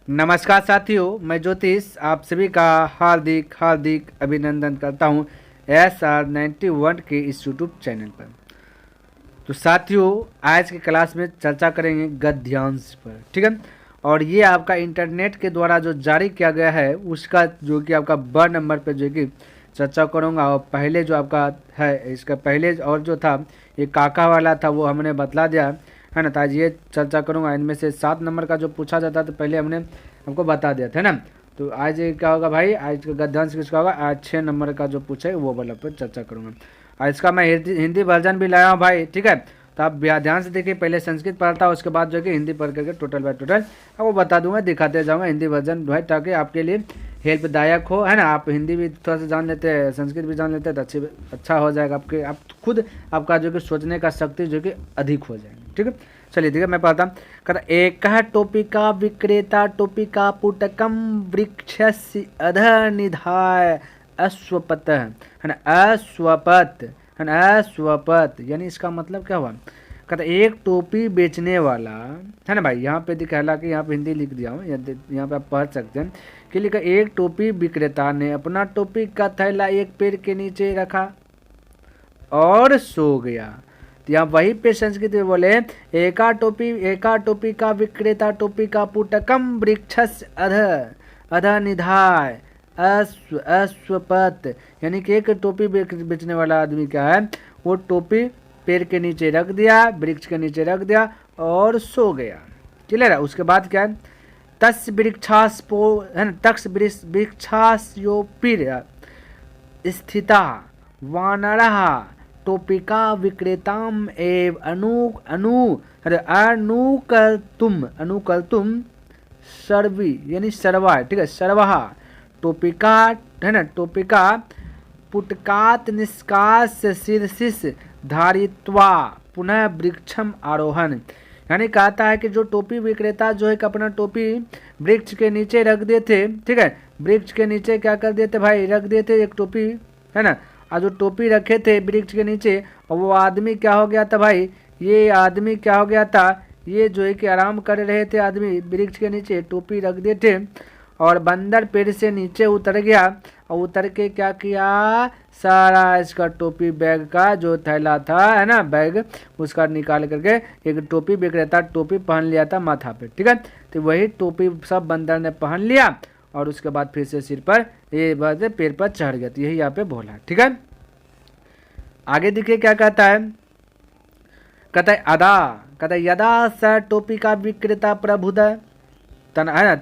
नमस्कार साथियों, मैं ज्योतिष आप सभी का हार्दिक हार्दिक अभिनंदन करता हूं SR91 के इस यूट्यूब चैनल पर। तो साथियों, आज की क्लास में चर्चा करेंगे गद्यांश पर, ठीक है। और ये आपका इंटरनेट के द्वारा जो जारी किया गया है उसका जो कि आपका ब नंबर पे जो कि चर्चा करूँगा। और पहले जो आपका है इसका पहले और जो था ये काका वाला था वो हमने बतला दिया है ना। तो आज ये चर्चा करूँगा। इनमें से 7 नंबर का जो पूछा जाता तो पहले हमने हमको बता दिया था ना। तो आज क्या होगा भाई, आज का गद्यांश किसका होगा, आज 6 नंबर का जो पूछा है वो वाला पर चर्चा करूँगा। और इसका मैं हिंदी वर्जन भी लाया हूँ भाई, ठीक है। तो आप ध्यान से देखिए, पहले संस्कृत पढ़ता उसके बाद जो कि हिंदी पढ़ करके टोटल बाय टोटल वो बता दूंगा, दिखाते जाऊँगा हिंदी वर्जन भाई, ताकि आपके लिए हेल्पदायक हो, है ना। आप हिंदी भी थोड़ा सा जान लेते हैं, संस्कृत भी जान लेते हैं तो अच्छा हो जाएगा आपके, आप खुद आपका जो कि सोचने का शक्ति जो कि अधिक हो जाएगी, ठीक है। चलिए ठीक है, मैं पढ़ता कहता एक टोपिका विक्रेता टोपिका पुटकम वृक्षस्य अधः निधाय अश्वपत, है ना, अश्वपत, है ना, अश्वपत। यानी इसका मतलब क्या हुआ, कहता एक टोपी बेचने वाला, है ना भाई। यहाँ पे दिखा, हालांकि यहाँ पे हिंदी लिख दिया हूँ, यहाँ पे आप पढ़ सकते हैं कि लिखा एक टोपी विक्रेता ने अपना टोपी का थैला एक पेड़ के नीचे रखा और सो गया। तो यहाँ वही पे संस्कृत में बोले एका टोपी का विक्रेता टोपी का पुटकम वृक्षस अध निधाय अश्वपत। यानी कि एक टोपी बेचने वाला आदमी क्या है, वो टोपी पेड़ के नीचे रख दिया, वृक्ष के नीचे रख दिया और सो गया। क्लियर है। उसके बाद क्या है, तस् वृक्षास्पो, है ना, तक्ष वृक्षास्योपिर स्थिता वानरः टोपिका विक्रेताम एव अनुकल्तुम सर्वी, यानी सर्वा, ठीक है, सर्वहा टोपिका, है ना, टोपिका पुटकात निष्कास्य शीर्षिस धारित्वा पुनः वृक्षम आरोहण। यानी कहता है कि जो टोपी विक्रेता जो है अपना टोपी वृक्ष के नीचे रख देते, ठीक है, वृक्ष के नीचे क्या कर देते भाई, रख देते एक टोपी, है ना। और जो टोपी रखे थे वृक्ष के नीचे, और वो आदमी क्या हो गया था भाई, ये आदमी क्या हो गया था, ये जो है कि आराम कर रहे थे आदमी वृक्ष के नीचे, टोपी रख देते और बंदर पेड़ से नीचे उतर गया और उतर के क्या किया, सारा इसका टोपी बैग का जो थैला था, है ना, बैग उसका निकाल करके एक टोपी विक्रेता टोपी पहन लिया था माथा पे, ठीक है। तो वही टोपी सब बंदर ने पहन लिया और उसके बाद फिर से सिर पर ये बात पेड़ पर चढ़ गया। तो यही यहाँ पे बोला, ठीक है। आगे देखिए क्या कहता है, कहता है कहता है यदा स टोपी का विक्रेता प्रबुद तन, है ना,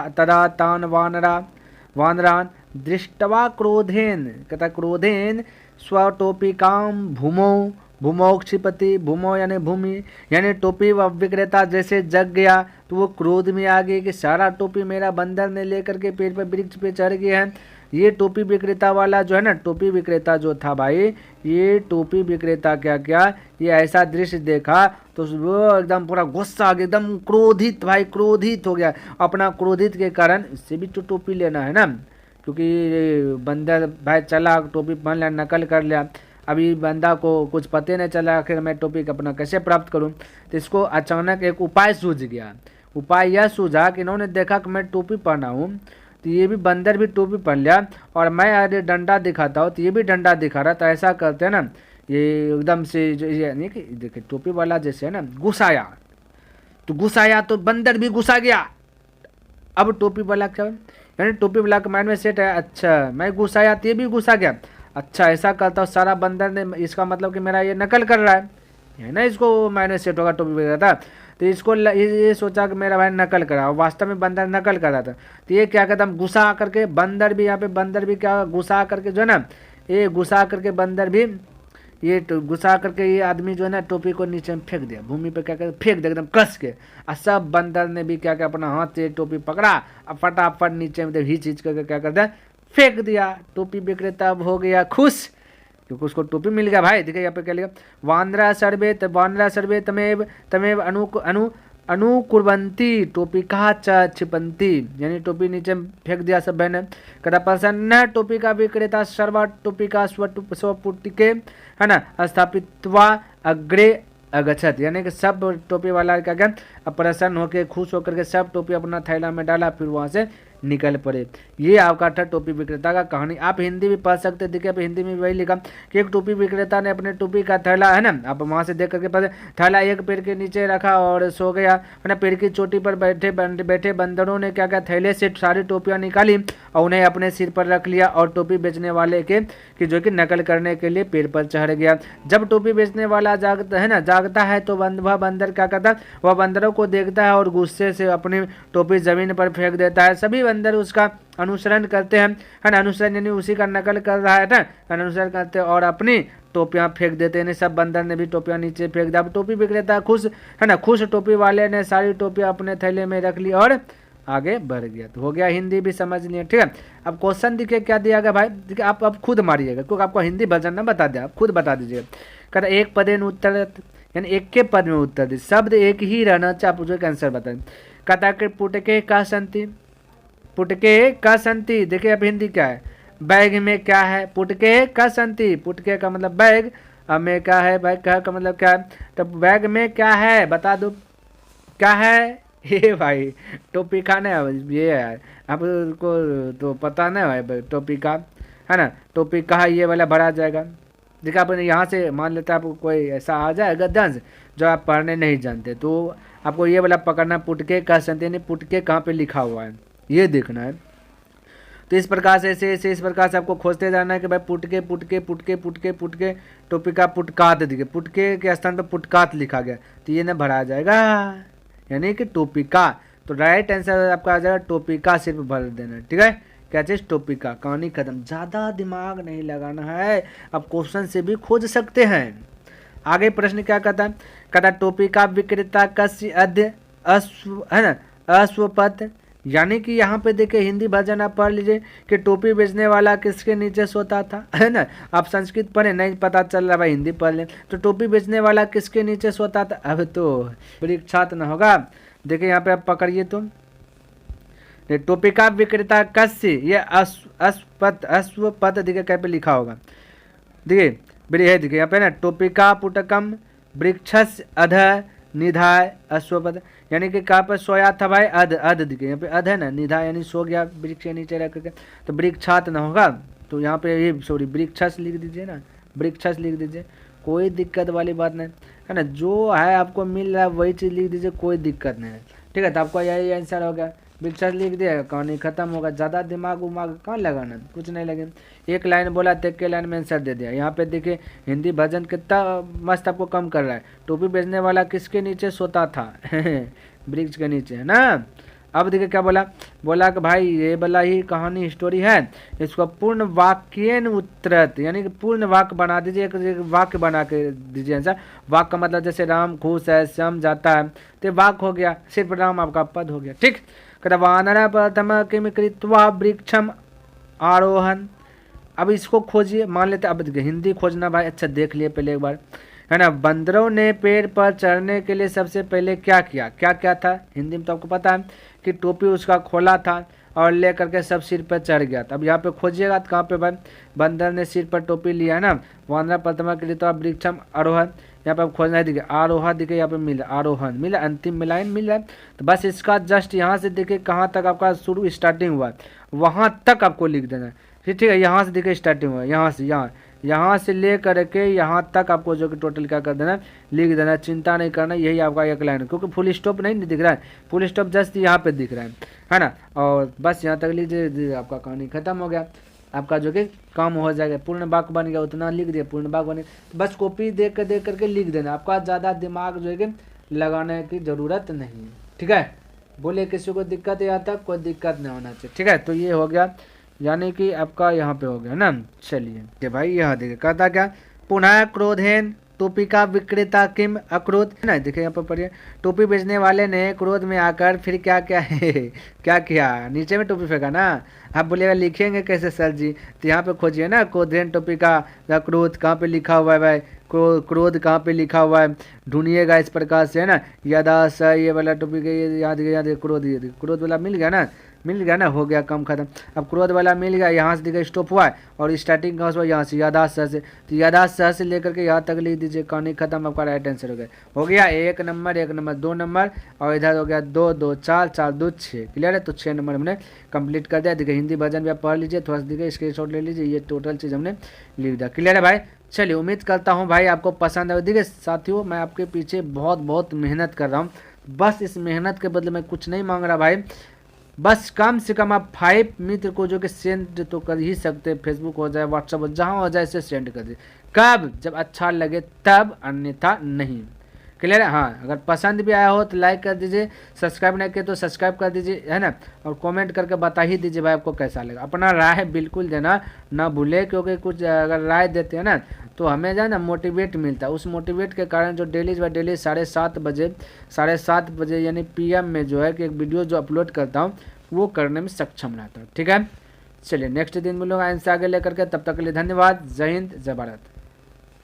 तदा तान वानरान दृष्टवा क्रोधेन, कहता क्रोधेन स्वटोपिकाम भूमौ क्षिपति, भूमौ यानी भूमि, यानी टोपी व विक्रेता जैसे जग गया तो वो क्रोध में आ गई कि सारा टोपी मेरा बंदर ने लेकर के पेड़ पर वृक्ष पे चढ़ गया है। ये टोपी विक्रेता वाला जो है ना, टोपी विक्रेता जो था भाई, ये टोपी विक्रेता क्या क्या, ये ऐसा दृश्य देखा तो वो एकदम पूरा गुस्सा आ गया, एकदम क्रोधित भाई, क्रोधित हो गया। अपना क्रोधित के कारण इससे भी तो टोपी लेना है ना, क्योंकि बंदर भाई चला टोपी पहन लिया, नकल कर लिया, अभी बंदा को कुछ पते नहीं चला आखिर मैं टोपी अपना कैसे प्राप्त करूं। तो इसको अचानक एक उपाय सूझ गया। उपाय यह सूझा कि इन्होंने देखा कि मैं टोपी पहना हूँ, तो ये भी बंदर भी टोपी पहन लिया और मैं अरे डंडा दिखाता हूँ तो ये भी डंडा दिखा रहा। तो ऐसा करते हैं ना, ये एकदम से जो यानी कि देखिए टोपी वाला जैसे है ना गुस्साया, तो गुस्साया तो बंदर भी गुस्सा गया। अब टोपी वाला क्या, यानी टोपी वाला के माइंड में सेट है, अच्छा मैं गुस्साया तो ये भी गुस्सा गया, अच्छा ऐसा करता हूँ सारा बंदर ने, इसका मतलब कि मेरा ये नकल कर रहा है ना, इसको मैंने सेट होगा टोपी वगैरह था। तो इसको ये सोचा कि मेरा भाई नकल करा, वास्तव में बंदर नकल कर रहा था। तो ये क्या कहता है, गुस्सा करके बंदर भी, यहाँ पे बंदर भी क्या गुस्सा करके जो है ना, ये गुस्सा करके बंदर भी, ये गुस्सा करके ये आदमी जो है ना टोपी को नीचे में फेंक दिया, भूमि पे क्या कर फेंक दिया एकदम कस के। और सब बंदर ने भी क्या क्या अपना हाथ से टोपी पकड़ा और फटाफट नीचे में ही चीज करके क्या करता है फेंक दिया। टोपी विक्रेता अब हो गया खुश, क्योंकि उसको टोपी मिल गया भाई। देखिए यहाँ पे क्या लिखा, वानरा सर्वे तमेव तमेव अनुकुर्वन्ति टोपी कहा क्षिपंती, यानी टोपी नीचे फेंक दिया सब बहने। कहता प्रसन्न टोपी का विक्रेता सर्वा टोपी का स्वपुटिके, है ना, स्थापित्वा अग्रे अगछत, यानी कि सब टोपी वाला क्या क्या अब प्रसन्न होकर खुश होकर के सब टोपी अपना थैला में डाला, फिर वहाँ से निकल पड़े। ये आपका था टोपी विक्रेता का कहानी। आप हिंदी भी पढ़ सकते। देखिए अब हिंदी में वही लिखा कि एक टोपी विक्रेता ने अपने टोपी का थैला है ना, आप वहाँ से देख करके पढ़े, थैला एक पेड़ के नीचे रखा और सो गया है ना। पेड़ की चोटी पर बैठे बंदरों ने क्या क्या थैले से सारी टोपियाँ निकाली और उन्हें अपने सिर पर रख लिया और टोपी बेचने वाले के कि जो कि नकल करने के लिए पेड़ पर चढ़ गया। जब टोपी बेचने वाला जागता है तो वह बंदर क्या करता है, वह बंदरों को देखता है और गुस्से से अपनी टोपी जमीन पर फेंक देता है। सभी बंदर उसका अनुसरण करते हैं, है ना, अनुसरण यानी उसी का नकल कर रहा है ना, अनुसरण करते हैं और अपनी टोपियां फेंक देते हैं। सब बंदर ने भी टोपियां नीचे फेंक दिया। अब टोपी विक्रेता खुश है ना, खुश टोपी वाले ने सारी टोपियां अपने थैले में रख ली और आगे बढ़ गया। तो हो गया, हिंदी भी समझ लिया। ठीक है, अब क्वेश्चन देखिए क्या दिया गया भाई, देखिए आप अब खुद मारिएगा क्योंकि आपको हिंदी वर्जन ना बता दिया, आप खुद बता दीजिएगा। कहता एक पदेन उत्तर, यानी एक के पद में उत्तर दी, शब्द एक ही रहना चाहिए, आप मुझे आंसर बताएं। कहता कि पुटके का संति, पुटके का संति, देखिए अब हिंदी क्या है, बैग में क्या है, पुटके का संति, पुटके का मतलब बैग, अब में क्या है, बैग का मतलब क्या है, तो बैग में क्या है बता दो, क्या है ये भाई टोपी का नहीं, ये है आपको तो पता नहीं है टोपी का, है ना, टोपी का ये वाला भरा जाएगा। देखिए आप यहाँ से मान लेते हैं आपको कोई ऐसा आ जाए गद्यांश जो आप पढ़ने नहीं जानते, तो आपको ये वाला पकड़ना, पुटके का संति यानी पुटके कहाँ पे लिखा हुआ है ये देखना है। तो इस प्रकार से ऐसे इस प्रकार से आपको खोजते जाना है कि भाई पुटके पुटके पुटके पुटके पुटके टोपी का पुटकात, देखिए पुटके के स्थान पर पुटकात लिखा गया तो ये ना भरा जाएगा, यानी कि टोपी का। तो राइट आंसर आपका आ जाएगा टोपी का, सिर्फ भर देना। ठीक है, क्या चीज, टोपी का। कहानी खत्म, ज्यादा दिमाग नहीं लगाना है, अब क्वेश्चन से भी खोज सकते हैं। आगे प्रश्न क्या कहता है, कहता टोपी का विक्रेता कस्य अध्य अश्व, है ना, अश्वपथ, यानी कि यहाँ पे देखिए हिंदी वर्जन आप पढ़ लीजिए कि टोपी बेचने वाला किसके नीचे सोता था, है ना। आप संस्कृत पढ़े नहीं पता चल रहा भाई, हिंदी पढ़ लें। तो टोपी बेचने वाला किसके नीचे सोता था, अब तो परीक्षा न होगा। देखिए यहाँ पे आप पकड़िए तो टोपी का विक्रेता कस्य, ये अश्वपथ देखिए क्या पे लिखा होगा, देखिए है देखिए यहाँ पे ना, टोपी का पुटकम वृक्षस अध निधाय अश्वपथ, यानी कि कहाँ पर सोया था भाई, अध देखिए यहाँ पे अध है ना, निधा यानी सो गया वृक्ष के नीचे रख करके, तो वृक्षात ना होगा, तो यहाँ पे ये सॉरी वृक्षस लिख दीजिए ना, वृक्षस लिख दीजिए, कोई दिक्कत वाली बात नहीं है ना, जो है आपको मिल रहा है वही चीज़ लिख दीजिए, कोई दिक्कत नहीं है। ठीक है, तो आपका यही आंसर हो गया, वृक्षस लिख दिया, कहानी खत्म होगा। ज़्यादा दिमाग उमाग कहाँ लगाना, कुछ नहीं लगे, एक लाइन बोला तो एक लाइन में आंसर दे दिया। यहाँ पे देखिए हिंदी भजन कितना मस्त आपको कम कर रहा है। टोपी बेचने वाला किसके नीचे सोता था वृक्ष के नीचे, है ना। अब देखिए क्या बोला, बोला कि भाई ये वाला ही कहानी स्टोरी है, इसको पूर्ण वाक्यन उत्तरत, यानी कि पूर्ण वाक्य बना दीजिए, एक वाक्य बना के दीजिए आंसर। वाक्य का मतलब जैसे राम खुश है, श्याम जाता है, तो वाक्य हो गया, सिर्फ राम आपका पद हो गया। ठीक, वानर प्रथम किम कृत्वा वृक्षम आरोहण, अब इसको खोजिए, मान लेते अब हिंदी खोजना भाई, अच्छा देख लिए पहले एक बार, है ना। बंदरों ने पेड़ पर चढ़ने के लिए सबसे पहले क्या किया, क्या क्या था, हिंदी में तो आपको पता है कि टोपी उसका खोला था और ले करके सब सिर पर चढ़ गया था। अब यहाँ पे खोजिएगा तो कहाँ पे भाई, बंदर ने सिर पर टोपी लिया है ना, वानर प्रथमा के लिए तो आप वृक्षम आरोहण, यहाँ पे आप खोजना है, देखिए आरोहा दिखे, यहाँ पे मिला आरोहण मिला, अंतिम में लाइन मिल रहा है। तो बस इसका जस्ट यहाँ से देखिए कहाँ तक आपका शुरू स्टार्टिंग हुआ वहाँ तक आपको लिख देना है। ठीक है, यहाँ से देखिए स्टार्टिंग हुआ, यहाँ से यहाँ से ले करके यहाँ तक आपको जो कि टोटल क्या कर देना, लिख देना, चिंता नहीं करना, यही आपका एक लाइन है, क्योंकि फुल स्टॉप नहीं दिख रहा है, फुल स्टॉप जस्ट यहाँ पे दिख रहा है ना। और बस यहाँ तक लीजिए, आपका कहानी खत्म हो गया, आपका जो कि काम हो जाएगा, पूर्ण वाक्य बन गया, उतना लिख दिया, पूर्ण वाक्य बने, बस कॉपी देख करके लिख देना, आपका ज़्यादा दिमाग जो है कि लगाने की ज़रूरत नहीं है। ठीक है, बोले किसी को दिक्कत या तक कोई दिक्कत नहीं होना चाहिए। ठीक है, तो ये हो गया, यानी कि आपका यहाँ पे हो गया ना। चलिए भाई यहाँ देखिए कहता क्या, पुनः क्रोधेन टोपी का विक्रेता किम अक्रोध, है ना, देखिए यहाँ पर पढ़िए, टोपी बेचने वाले ने क्रोध में आकर फिर क्या क्या है क्या किया, नीचे में टोपी फेंका ना। आप बोलिएगा लिखेंगे कैसे सर जी, तो यहाँ पे खोजिए ना, क्रोधेन टोपी का क्रोध कहाँ पे लिखा हुआ है भाई, क्रोध कहाँ पे लिखा हुआ है, ढूंढिएगा इस प्रकार से, है ना। यदा स ये वाला टोपी के याद क्रोध वाला मिल गया ना, मिल गया ना, हो गया काम खत्म। अब क्रोध वाला मिल गया, यहाँ से देखिए स्टॉप हुआ है और स्टार्टिंग कहाँ से हुआ, यहाँ से यादाश्त शहर से। तो यादाश्त शहर से लेकर के यहाँ तक लिख दीजिए, कहानी खत्म, आपका राइट आंसर हो गया 1 नंबर 1 नंबर 2 नंबर, और इधर हो गया 2 2 4 4 2 6। क्लियर है, तो 6 नंबर हमने कंप्लीट कर दिया। देखिए हिंदी वर्जन भी आप पढ़ लीजिए, थोड़ा सा देखिए स्क्रीनशॉट ले लीजिए, ये टोटल चीज़ हमने लिख दिया। क्लियर है भाई, चलिए उम्मीद करता हूँ भाई आपको पसंद है। देखिए साथियों, मैं आपके पीछे बहुत मेहनत कर रहा हूँ, बस इस मेहनत के बदले मैं कुछ नहीं मांग रहा भाई, बस कम से कम आप 5 मित्र को जो कि सेंड तो कर ही सकते हैं, फेसबुक हो जाए व्हाट्सअप हो, जहाँ हो जाए इसे सेंड कर दीजिए। कब? जब अच्छा लगे तब, अन्यथा नहीं। क्लियर है, हाँ। अगर पसंद भी आया हो तो लाइक कर दीजिए, सब्सक्राइब नहीं किए तो सब्सक्राइब कर दीजिए, है ना। और कमेंट करके बता ही दीजिए भाई आपको कैसा लगा। अपना राय बिल्कुल देना ना भूले, क्योंकि कुछ अगर राय देते हैं ना तो हमें जो है ना मोटिवेट मिलता है। उस मोटिवेट के कारण जो डेली 7:30 बजे यानी PM में जो है कि एक वीडियो जो अपलोड करता हूँ वो करने में सक्षम रहता हूँ। ठीक है, चलिए नेक्स्ट दिन मिलूंगा इनसे आगे लेकर के, तब तक के लिए धन्यवाद। जय हिंद, जय भारत।